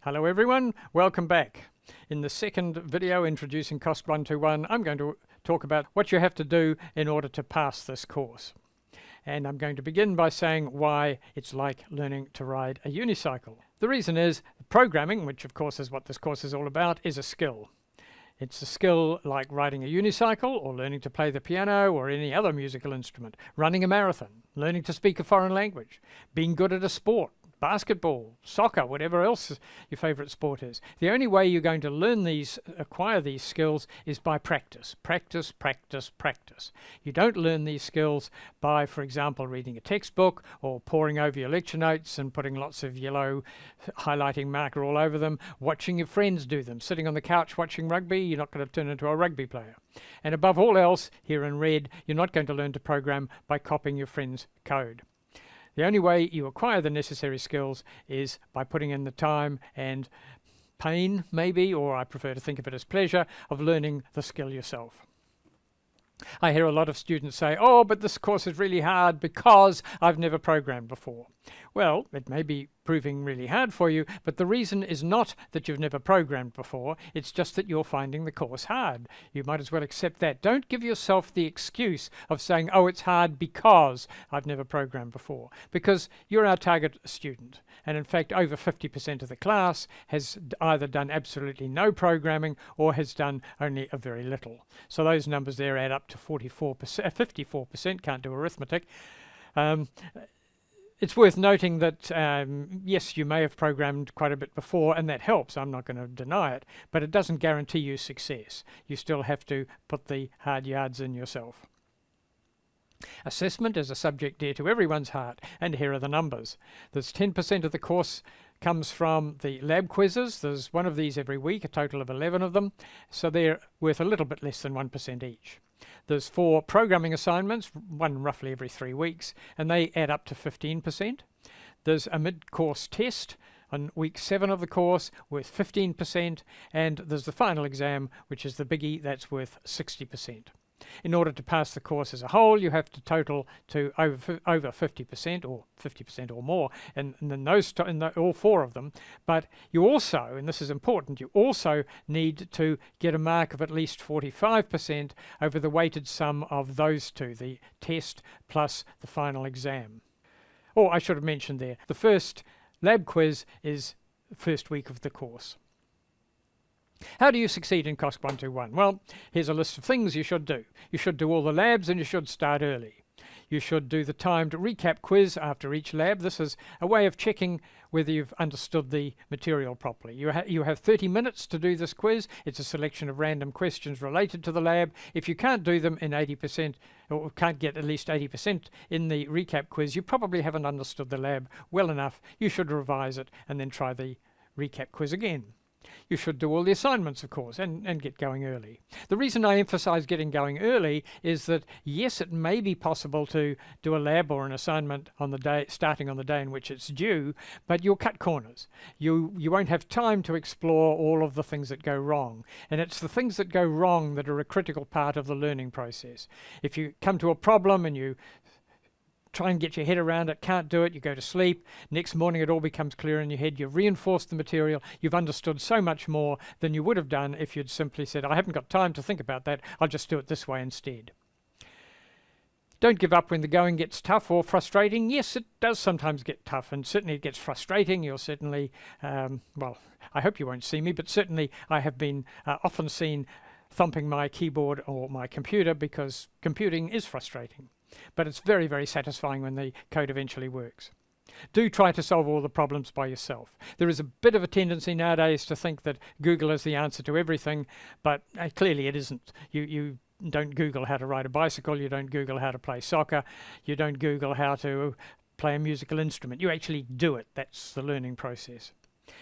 Hello everyone, welcome back. In the second video introducing COSC121, I'm going to talk about what you have to do in order to pass this course. And I'm going to begin by saying why it's like learning to ride a unicycle. The reason is programming, which of course is what this course is all about, is a skill. It's a skill like riding a unicycle or learning to play the piano or any other musical instrument, running a marathon, learning to speak a foreign language, being good at a sport, basketball, soccer, whatever else your favorite sport is. The only way you're going to learn these, acquire these skills, is by practice. Practice, practice, practice. You don't learn these skills by, for example, reading a textbook or poring over your lecture notes and putting lots of yellow highlighting marker all over them, watching your friends do them, sitting on the couch watching rugby. You're not going to turn into a rugby player. And above all else, here in red, you're not going to learn to program by copying your friend's code. The only way you acquire the necessary skills is by putting in the time and pain, maybe, or I prefer to think of it as pleasure, of learning the skill yourself. I hear a lot of students say, oh, but this course is really hard because I've never programmed before. Well, it may be proving really hard for you, but the reason is not that you've never programmed before, it's just that you're finding the course hard. You might as well accept that. Don't give yourself the excuse of saying, oh, it's hard because I've never programmed before, because you're our target student. And in fact, over 50% of the class has either done absolutely no programming or has done only a very little. So those numbers there add up to 44%, 54%, can't do arithmetic. It's worth noting that, yes, you may have programmed quite a bit before, and that helps. I'm not going to deny it, but it doesn't guarantee you success. You still have to put the hard yards in yourself. Assessment is a subject dear to everyone's heart, and here are the numbers. There's 10% of the course comes from the lab quizzes. There's one of these every week, a total of 11 of them, so they're worth a little bit less than 1% each. There's 4 programming assignments, one roughly every 3 weeks, and they add up to 15%. There's a mid-course test on week 7 of the course worth 15%, and there's the final exam, which is the biggie, that's worth 60%. In order to pass the course as a whole, you have to total to over 50% or 50% or more in all 4 of them. But you also, and this is important, you also need to get a mark of at least 45% over the weighted sum of those two, the test plus the final exam. Oh, I should have mentioned there, the first lab quiz is the first week of the course. How do you succeed in COSC121? Well, here's a list of things you should do. You should do all the labs and you should start early. You should do the timed recap quiz after each lab. This is a way of checking whether you've understood the material properly. You have 30 minutes to do this quiz. It's a selection of random questions related to the lab. If you can't do them in 80% or can't get at least 80% in the recap quiz, you probably haven't understood the lab well enough. You should revise it and then try the recap quiz again. You should do all the assignments, of course, and get going early. The reason I emphasize getting going early is that, yes, it may be possible to do a lab or an assignment on the day, starting on the day in which it's due, but you'll cut corners. You won't have time to explore all of the things that go wrong. And it's the things that go wrong that are a critical part of the learning process. If you come to a problem and you try and get your head around it, can't do it, you go to sleep, next morning it all becomes clear in your head, you've reinforced the material, you've understood so much more than you would have done if you'd simply said, I haven't got time to think about that, I'll just do it this way instead. Don't give up when the going gets tough or frustrating. Yes, it does sometimes get tough, and certainly it gets frustrating. You'll certainly, well, I hope you won't see me, but certainly I have been often seen thumping my keyboard or my computer because computing is frustrating. But it's very, very satisfying when the code eventually works. Do try to solve all the problems by yourself. There is a bit of a tendency nowadays to think that Google is the answer to everything, but clearly it isn't. You don't Google how to ride a bicycle, you don't Google how to play soccer, you don't Google how to play a musical instrument. You actually do it. That's the learning process.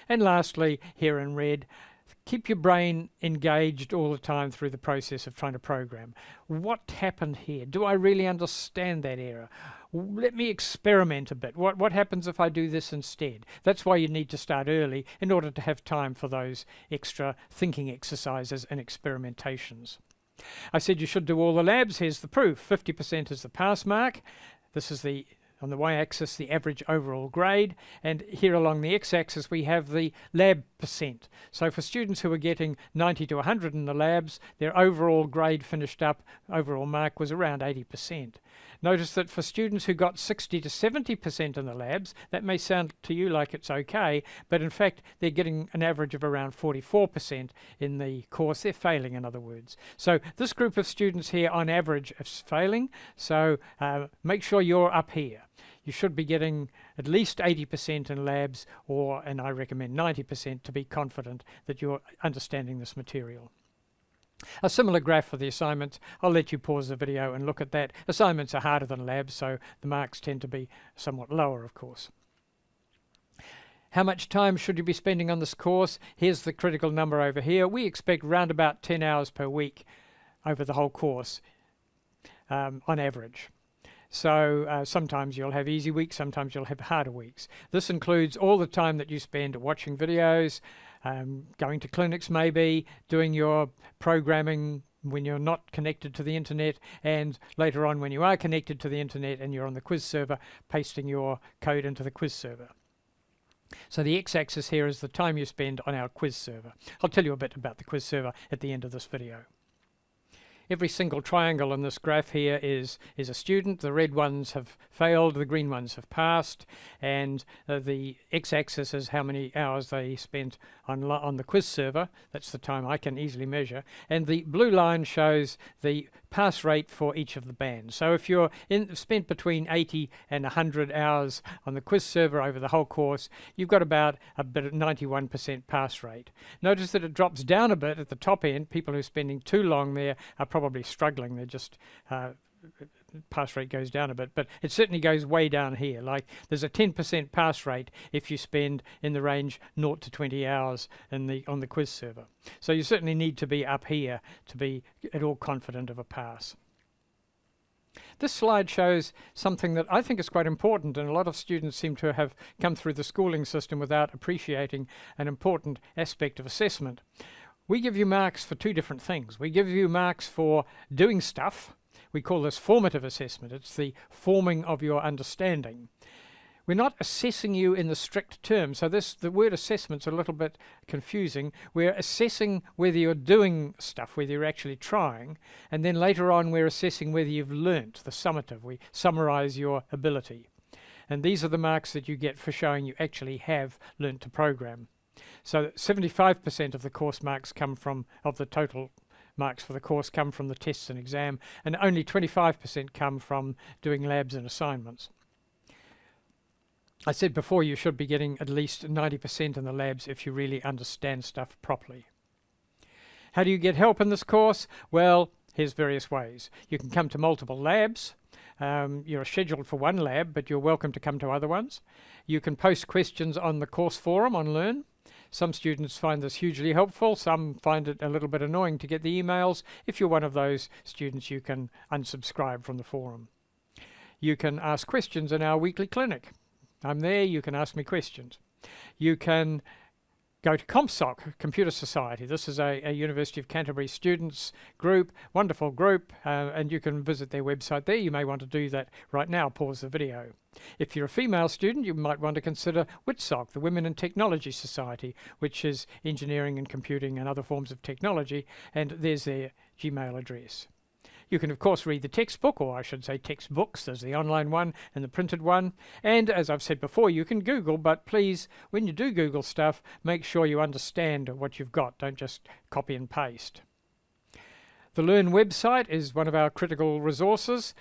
And lastly, here in red, keep your brain engaged all the time through the process of trying to program. What happened here? Do I really understand that error? Let me experiment a bit. What happens if I do this instead? That's why you need to start early in order to have time for those extra thinking exercises and experimentations. I said you should do all the labs. Here's the proof. 50% is the pass mark. This is the On the y-axis, the average overall grade, and here along the x-axis we have the lab percent. So for students who are getting 90 to 100 in the labs, their overall grade finished up, overall mark was around 80%. Notice that for students who got 60 to 70% in the labs, that may sound to you like it's okay, but in fact they're getting an average of around 44% in the course. They're failing, in other words. So this group of students here on average is failing, so make sure you're up here. You should be getting at least 80% in labs, and I recommend 90% to be confident that you're understanding this material. A similar graph for the assignments. I'll let you pause the video and look at that. Assignments are harder than labs, so the marks tend to be somewhat lower, of course. How much time should you be spending on this course? Here's the critical number over here. We expect round about 10 hours per week over the whole course on average. So sometimes you'll have easy weeks, sometimes you'll have harder weeks. This includes all the time that you spend watching videos, going to clinics maybe, doing your programming when you're not connected to the internet, and later on when you are connected to the internet and you're on the quiz server, pasting your code into the quiz server. So the x-axis here is the time you spend on our quiz server. I'll tell you a bit about the quiz server at the end of this video. Every single triangle in this graph here is a student. The red ones have failed, the green ones have passed, and the x-axis is how many hours they spent on the quiz server. That's the time I can easily measure. And the blue line shows the pass rate for each of the bands. So if you're spent between 80 and 100 hours on the quiz server over the whole course, you've got about a bit of 91% pass rate. Notice that it drops down a bit at the top end. People who are spending too long there are probably struggling. They're just pass rate goes down a bit, but it certainly goes way down here. Like there's a 10% pass rate if you spend in the range 0 to 20 hours on the quiz server. So you certainly need to be up here to be at all confident of a pass. This slide shows something that I think is quite important, and a lot of students seem to have come through the schooling system without appreciating an important aspect of assessment. We give you marks for two different things. We give you marks for doing stuff. We call this formative assessment. It's the forming of your understanding. We're not assessing you in the strict term, so the word assessment's a little bit confusing. We're assessing whether you're doing stuff, whether you're actually trying, and then later on we're assessing whether you've learnt, the summative. We summarize your ability. And these are the marks that you get for showing you actually have learnt to program. So 75% of the course marks of the total marks for the course come from the tests and exam, and only 25% come from doing labs and assignments. I said before you should be getting at least 90% in the labs if you really understand stuff properly. How do you get help in this course? Well, here's various ways. You can come to multiple labs. You're scheduled for one lab, but you're welcome to come to other ones. You can post questions on the course forum on Learn. Some students find this hugely helpful. Some find it a little bit annoying to get the emails. If you're one of those students, you can unsubscribe from the forum. You can ask questions in our weekly clinic. I'm there. You can ask me questions. You can go to COSC, Computer Society. This is a University of Canterbury students group, wonderful group, and you can visit their website there. You may want to do that right now. Pause the video. If you're a female student, you might want to consider WITSOC, the Women in Technology Society, which is engineering and computing and other forms of technology, and there's their Gmail address. You can, of course, read the textbook, or I should say textbooks. There's the online one and the printed one. And as I've said before, you can Google, but please, when you do Google stuff, make sure you understand what you've got. Don't just copy and paste. The Learn website is one of our critical resources.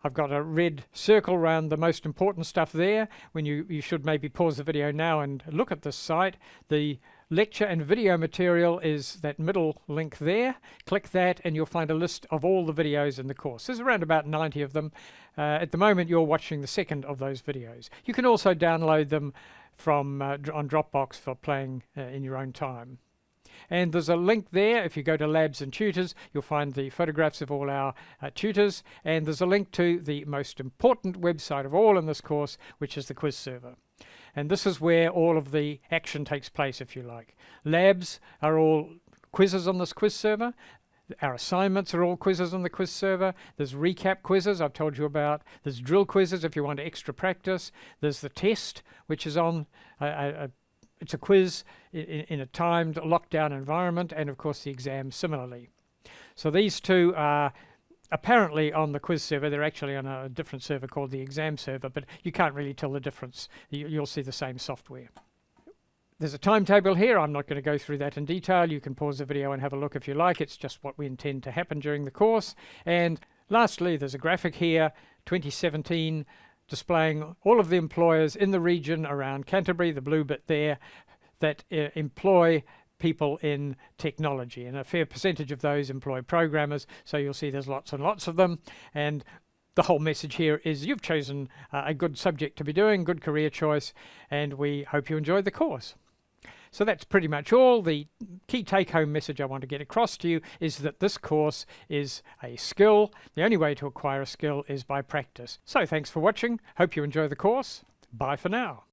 I've got a red circle around the most important stuff there. When you should maybe pause the video now and look at this site. The lecture and video material is that middle link there. Click that and you'll find a list of all the videos in the course. There's around about 90 of them. At the moment you're watching the second of those videos. You can also download them from on Dropbox for playing in your own time. And there's a link there. If you go to Labs and Tutors, you'll find the photographs of all our tutors. And there's a link to the most important website of all in this course, which is the quiz server. And this is where all of the action takes place, if you like. Labs are all quizzes on this quiz server. Our assignments are all quizzes on the quiz server. There's recap quizzes I've told you about. There's drill quizzes if you want extra practice. There's the test, which is on it's a quiz in a timed lockdown environment, and of course the exam similarly. So these two are apparently on the quiz server. They're actually on a different server called the exam server, but you can't really tell the difference. You'll see the same software. There's a timetable here. I'm not going to go through that in detail. You can pause the video and have a look if you like. It's just what we intend to happen during the course. And lastly, there's a graphic here, 2017, displaying all of the employers in the region around Canterbury, the blue bit there, that employ people in technology, and a fair percentage of those employ programmers. So you'll see there's lots and lots of them, and the whole message here is you've chosen a good subject to be doing, good career choice, and we hope you enjoyed the course. So that's pretty much all. The key take-home message I want to get across to you is that this course is a skill. The only way to acquire a skill is by practice. So thanks for watching. Hope you enjoy the course. Bye for now.